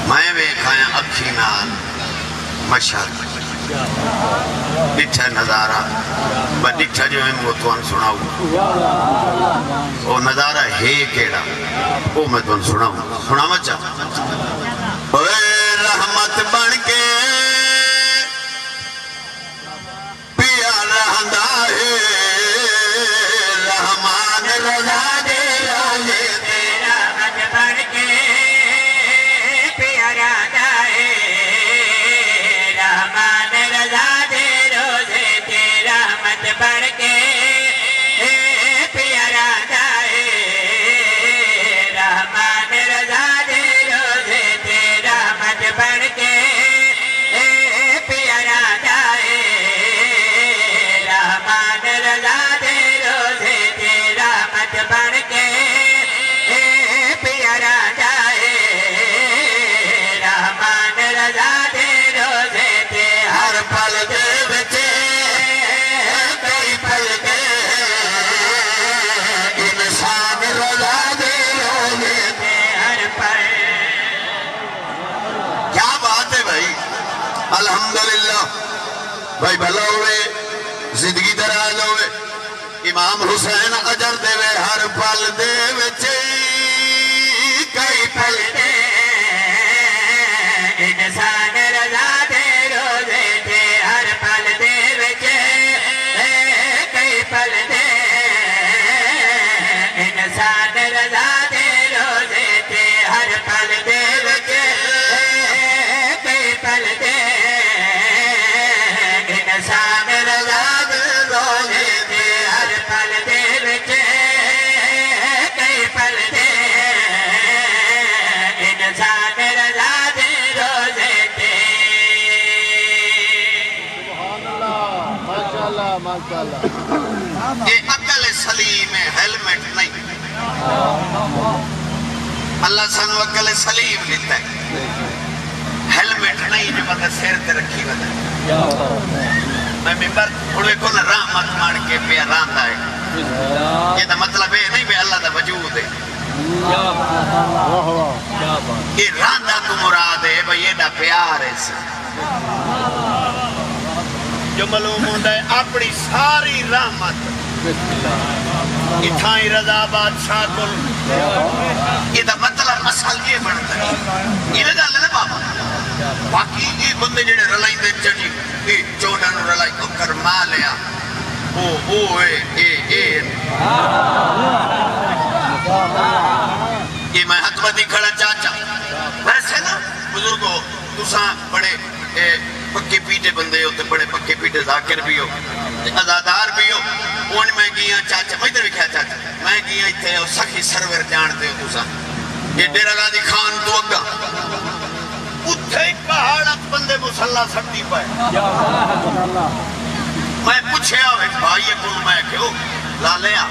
میں ویکھایا اکھی نال مشہد ڈٹھا نظارہ با ڈٹھا جو ہے وہ توان سناؤں وہ نظارہ ہے کیڑا وہ میں توان سناؤں سنا مچا اے رحمت بن کے پیا رہندا ہے رحمان رضا دے روزے تے رحمت بن کے پیا رہندا ہے رحمان رضا دے روزے تے رحمت بن کے پیا رہندا ہے رحمان رضا دے روزے تے رحمت بن کے پیا رہندا ہے رحمان رضا دے روزے تے رحمت بن کے پیا رہندا ہے رحمان رضا دے روزے تے ہر پل دے بچے کئی پل دے انسان رضا دے روزے تے ہر پل کیا بات ہے بھائی الحمدللہ بھائی بھلا ہوئے زندگی دراز ہوئے امام حسین اجر دے وے ہر پل دے وچے کئی پل دے انسان رضا دے روزے تے ہر پل دے وچے کئی پل دے انسان رضا دے روزے تے ہر پل دے وچے کئی پل دے انسان رضا دے روزے تے ہر پل دے وچے کئی پل دے انسان رضا دے روزے تے ماشاءاللہ یہ عقل سلیم ہے ہیلمٹ نہیں اللہ سنو عقل سلیم لیتا ہے ہیلمٹ نہیں جو بندہ سیر تے رکھی بندہ میں ممبر اڑوے کو نہ رحمت مان کے پہ راندہ ہے یہ دا مطلب ہے نہیں بے اللہ دا وجود ہے یہ راندہ تو مراد ہے بھئی یہ دا پیار ہے جو معلوم ہوتا ہے اپنی ساری رحمت اتھائی رضا بادشاہ کل یہ دا مطلب مسئل یہ بڑھتا ہے یہ لگا لے بابا باقی یہ بندے جڑے رلائی دے چڑی یہ چوڑا نو رلائی کو کرما لیا یہ میں حق بدی کھڑا چاچا ویسے نا بزرگوں تساں بڑے پکے پیٹے بندے ہوتے بڑے پکے پیٹے ذاکر بھی ہو ازادار بھی ہو ان میں گیا چاچا میں ادھر بھی کیا چاچا میں گیا اتھے اور سخی سرور جانتے ہو تساں یہ ڈیرہ غازی خان تو اگا اتھے ایک پہاڑت بندے مسلح سکتی پائے میں پوچھے آوے بھائی کو میں کہو لالیا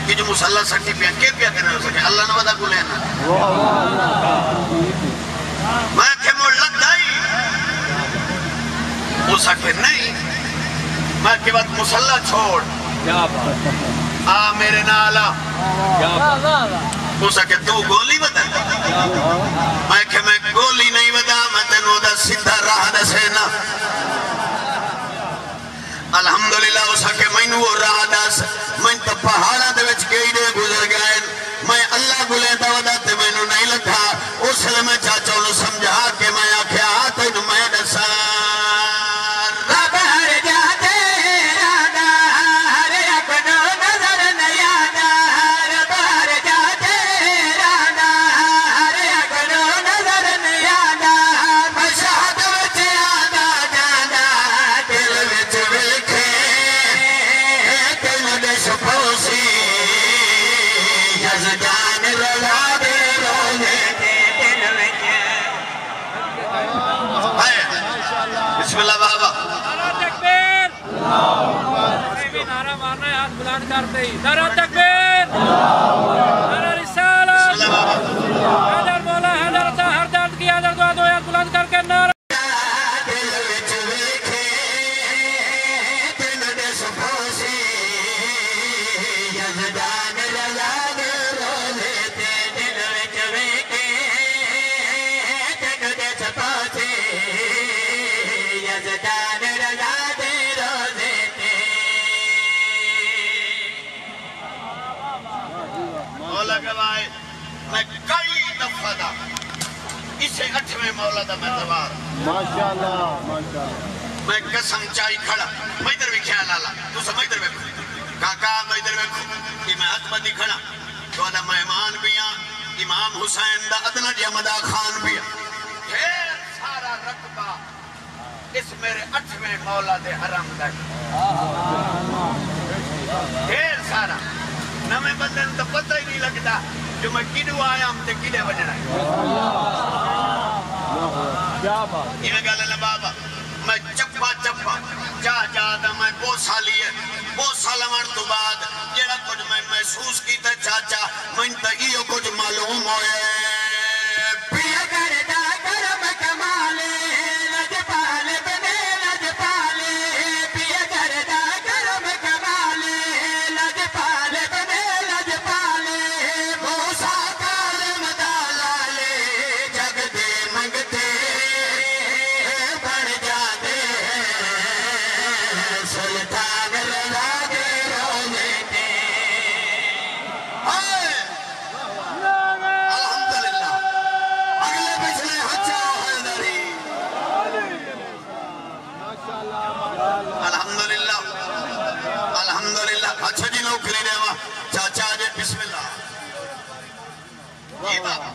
کہ جو مسلح سکتی پہ کیا پیا کرنے ہو سکے اللہ نے ودا کو لینا میں کہ مجھ لگ دائی ہو سکے نہیں میں کہ بعد مسلح چھوڑ آ میرے نالا ہو سکے تو گولی بتا میں کہ میں گولی نہیں بتا میں تینو دا سدھا راہ دسینا الحمدللہ ہو سکے میں نو راہ دس میں تو پہاڑا دے وچ کئی دے گزر گئے میں اللہ گلے دا ودا تے میں نو نہیں لکھا اس لئے میں چاچا انہوں سمجھا کہ میں آکھیا تینو میں دسا بسم اللہ بابا نعرہ مارنا ہے ہاتھ بلند کرتے ہی نعرہ تکبیر نعرہ رسالہ حیدر مولا حیدر ہر درد کی حیدر دعا دو ہاتھ بلند کر کے نعرہ اسے 8ویں مولا دا میں دوار ماشاءاللہ ماشاءاللہ میں قسم چائی کھڑا میں ادھر بھی خیال آلا تو سب ادھر بھی کاکا میں ادھر بھی کہ میں حد بدی کھڑا تو ادھا مہمان بھی ہیں امام حسین دا ادنا جی مدا خان بھی ہیں پھر سارا رقبہ اس میرے 8ویں مولا دے حرم دا پھر سارا نمیں بدن تو پتہ ہی نہیں لگتا جو میں کیڑو آیا ہم تے کیڑے بجنا ہے یہ میں گالے بابا میں چپا چپا جا دا میں بوسا لیے بوسا لمن تو بعد جیڑا کچھ میں محسوس کیتا چاچا من تا ایو کچھ معلوم ہوئے پیا کردا کرم کمالے لج پالے بنے لج پالے پیا کردا کرم کمالے لج پالے بنے لج پالے بوسا کالم دالالے جگ دے منگتے بڑھ جاتے سلطان رضا دے روزے دے الحمدللہ اگلے پچھلے حچا حیدری الحمدللہ الحمدللہ اچھا جی نوکری دے وا چاچا جے بسم اللہ جی بابا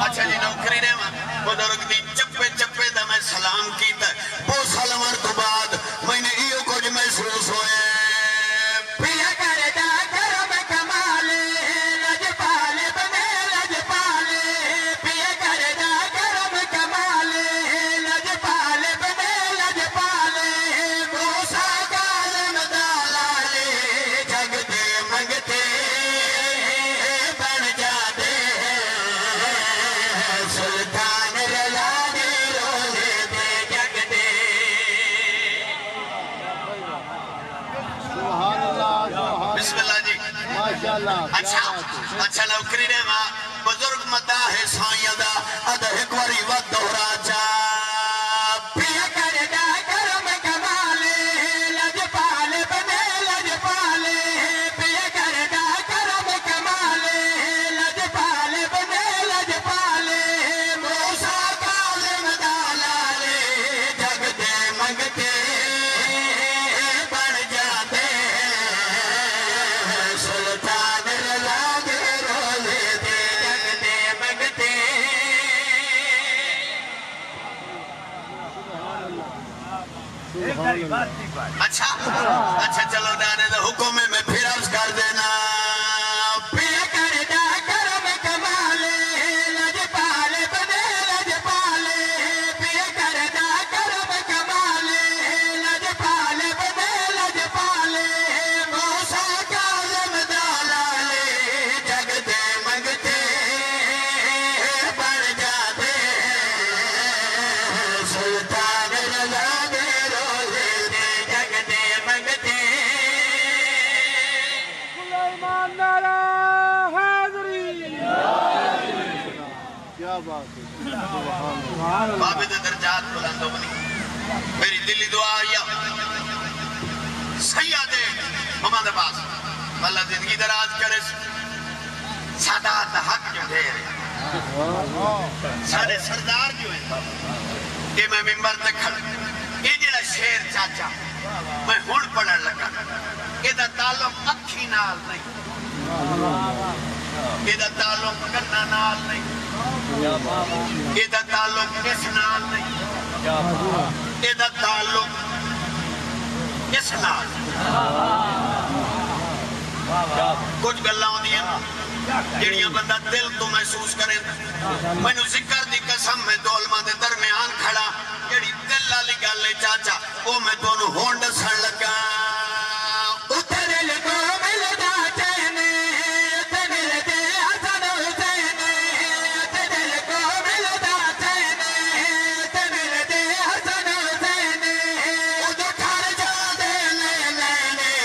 اچھا جی نوکری دے وا بزرگ دی چپے چپے دا میں سلام کیتا بو سلامر تو بعد میں نے ایو کچھ محسوس ہوئے پیا کردا کرم کمالے لج پالے بنے لج پالے پیا کردا کرم کمالے لج پالے بنے لج پالے بوسا کالم دالالے جگ دے منگتے بن جاتے سلطان رضا دے روزے دے جگ دے سبحان اللہ بسم اللہ جی ماشاءاللہ اچھا نوکری نے ماں بزرگ مدہ ہے سائیں دا ادھا ایک واری وقت دہرا چا پیا کردا کرم کمالے لج پالے بنے لج پالے پیا کردا کرم کمالے لج پالے بنے لج پالے موسیٰ کالم دالالے جگ دے منگتے بڑھ جاتے سلطان رضا دے روزے دے جگ دے منگتے اچھا چلو ڈانے دے حکم میں پھر عرض کر دینا پیا کردا کرم کمالے لج پالے بنے لج پالے پیا کردا کرم کمالے لج پالے بنے لج پالے موسیٰ کالم دالالے جگ دے منگتے بڑھ جاتے سلطان رضا دے روزے دے جگ دے منگتے سلیمان نعرہ حیدری کیا بات ہے سبحان اللہ بابد درجات بلندو بنی میری دلی دعا آیا سیاد محمد عباس اللہ زندگی دراز کرے سادات حق جو دے رہے سارے سردار جو ہیں کہ میں ممبر تے کھڑا یہ جڑا شیر چاچا میں ہون پڑھن لگا یہ دا تعلق اکھی نال نہیں یہ دا تعلق کرنا نال نہیں یہ دا تعلق اس نال نہیں یہ دا تعلق اس نال کچھ گلہ ہوں دیا جڑیاں بندہ دل تو محسوس کریں میں نو ذکر دی قسم میں دولمہ دے درمیان کھڑا جڑی دل لالی گالے چاچا وہ میں دونوں ہونڈ سڑ لگا اتر لگو ملدا چہنے اتر دے حسن حسین اتر لگو ملدا چہنے اتر دے حسن حسین ادھو کھار جا دے لینے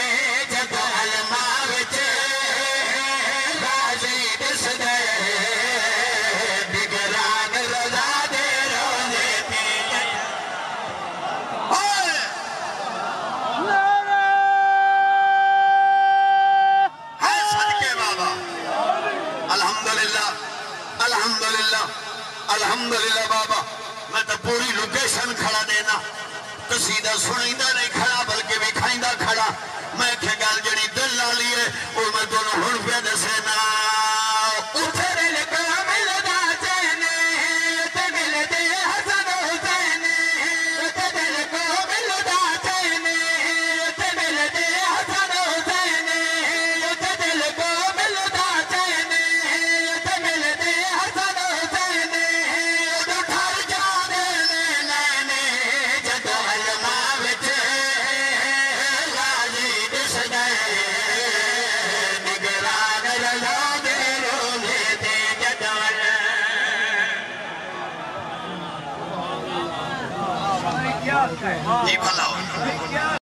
جب علمہ وچے غازی دس دے بگران رضا دے روزے دے الحمدللہ الحمدللہ بابا میں تو پوری لوکیشن کھڑا دینا قصیدہ سنیندہ نہیں کھڑا بلکہ بھی کھائندہ کھڑا میں کہ گل جڑی دل لالی ہے وہ میں دونوں ہن پہ دسینا اٹھے دل کو ملدا چینے تے مل دے حسن حسین تے دل کو ملدا چینے تے مل دے حسن حسین تے دل کو ملدا چینے تے مل دے حسن حسین اٹھر جانے نینے جدو علماء وچ جی بھلا ہو